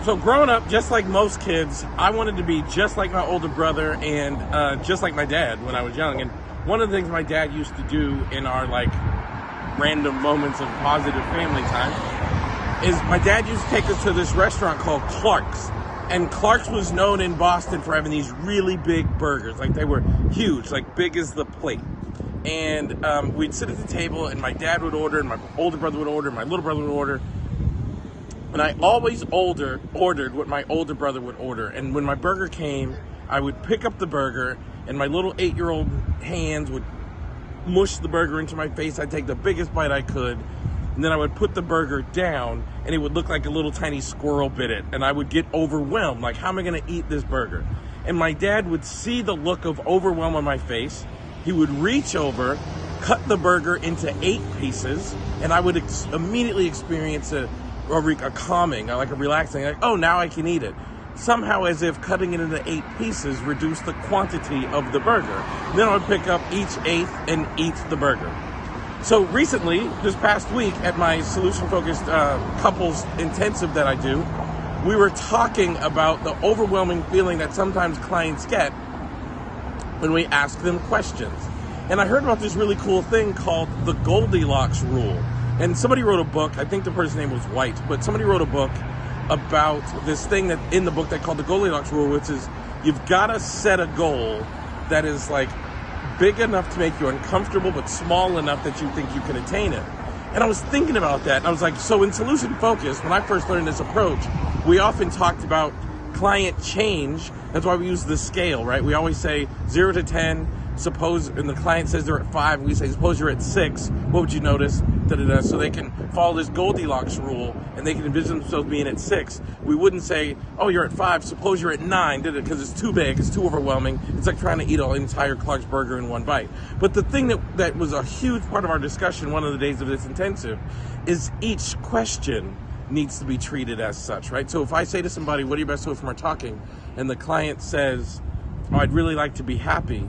So growing up, just like most kids, I wanted to be just like my older brother and just like my dad when I was young. And one of the things my dad used to do in our like random moments of positive family time is my dad used to take us to this restaurant called Clark's. And Clark's was known in Boston for having these really big burgers. Like they were huge, like big as the plate. And we'd sit at the table and my dad would order and my older brother would order and my little brother would order. And I always ordered what my older brother would order. And when my burger came, I would pick up the burger and my little 8-year-old hands would mush the burger into my face. I'd take the biggest bite I could. And then I would put the burger down and it would look like a little tiny squirrel bit it. And I would get overwhelmed. Like, how am I going to eat this burger? And my dad would see the look of overwhelm on my face. He would reach over, cut the burger into 8 pieces. And I would immediately experience a calming, like a relaxing, like, oh, now I can eat it. Somehow as if cutting it into 8 pieces reduced the quantity of the burger. Then I would pick up each 8th and eat the burger. So recently, this past week at my solution-focused couples intensive that I do, we were talking about the overwhelming feeling that sometimes clients get when we ask them questions. And I heard about this really cool thing called the Goldilocks Rule. And somebody wrote a book, I think the person's name was White, but somebody wrote a book about this thing that in the book they called the Goldilocks Rule, which is you've got to set a goal that is like big enough to make you uncomfortable, but small enough that you think you can attain it. And I was thinking about that, and I was like, so in Solution Focus, when I first learned this approach, we often talked about client change. That's why we use the scale, right? We always say 0 to 10, suppose, and the client says they're at 5, we say, suppose you're at 6, what would you notice? Da-da-da. So they can follow this Goldilocks rule and they can envision themselves being at 6. We wouldn't say, oh, you're at 5, suppose you're at 9, because it's too big, it's too overwhelming. It's like trying to eat an entire Clark's burger in one bite. But the thing that was a huge part of our discussion one of the days of this intensive is each question needs to be treated as such, right? So if I say to somebody, what are your best hopes from our talking? And the client says, oh, I'd really like to be happy.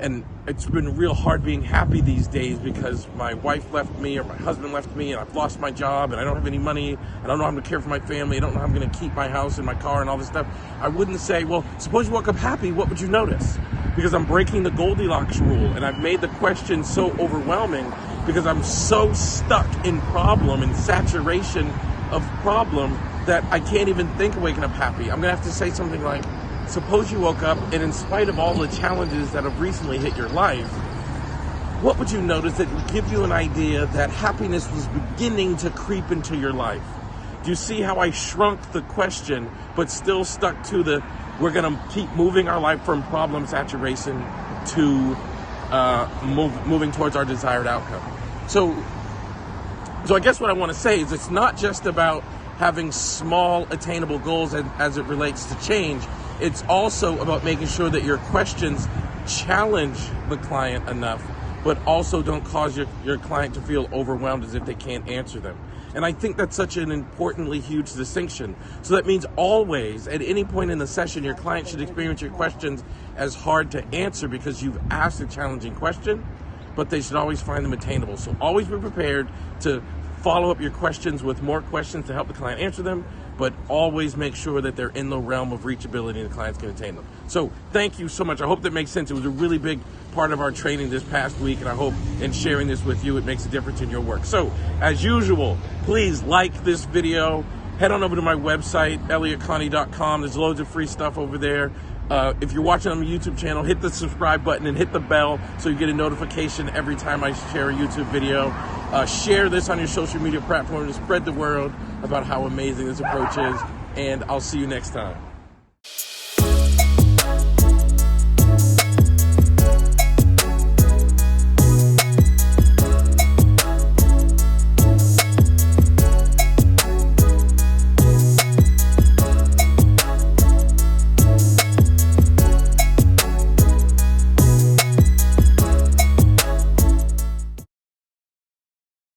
And it's been real hard being happy these days because my wife left me or my husband left me and I've lost my job and I don't have any money. I don't know how I'm going to care for my family. I don't know how I'm going to keep my house and my car and all this stuff. I wouldn't say, well, suppose you woke up happy, what would you notice? Because I'm breaking the Goldilocks rule and I've made the question so overwhelming because I'm so stuck in problem and saturation of problem that I can't even think of waking up happy. I'm going to have to say something like, suppose you woke up and in spite of all the challenges that have recently hit your life, what would you notice that would give you an idea that happiness was beginning to creep into your life? Do you see how I shrunk the question, but still stuck to the, we're going to keep moving our life from problem saturation to moving towards our desired outcome? So I guess what I want to say is it's not just about having small attainable goals as it relates to change. It's also about making sure that your questions challenge the client enough, but also don't cause your client to feel overwhelmed as if they can't answer them. And I think that's such an importantly huge distinction. So that means always, at any point in the session, your client should experience your questions as hard to answer because you've asked a challenging question, but they should always find them attainable. So always be prepared to follow up your questions with more questions to help the client answer them, but always make sure that they're in the realm of reachability and the clients can attain them. So thank you so much. I hope that makes sense. It was a really big part of our training this past week, and I hope in sharing this with you, it makes a difference in your work. So as usual, please like this video. Head on over to my website, elliottconnie.com. There's loads of free stuff over there. If you're watching on the YouTube channel, hit the subscribe button and hit the bell so you get a notification every time I share a YouTube video. Share this on your social media platform to spread the word about how amazing this approach is, and I'll see you next time.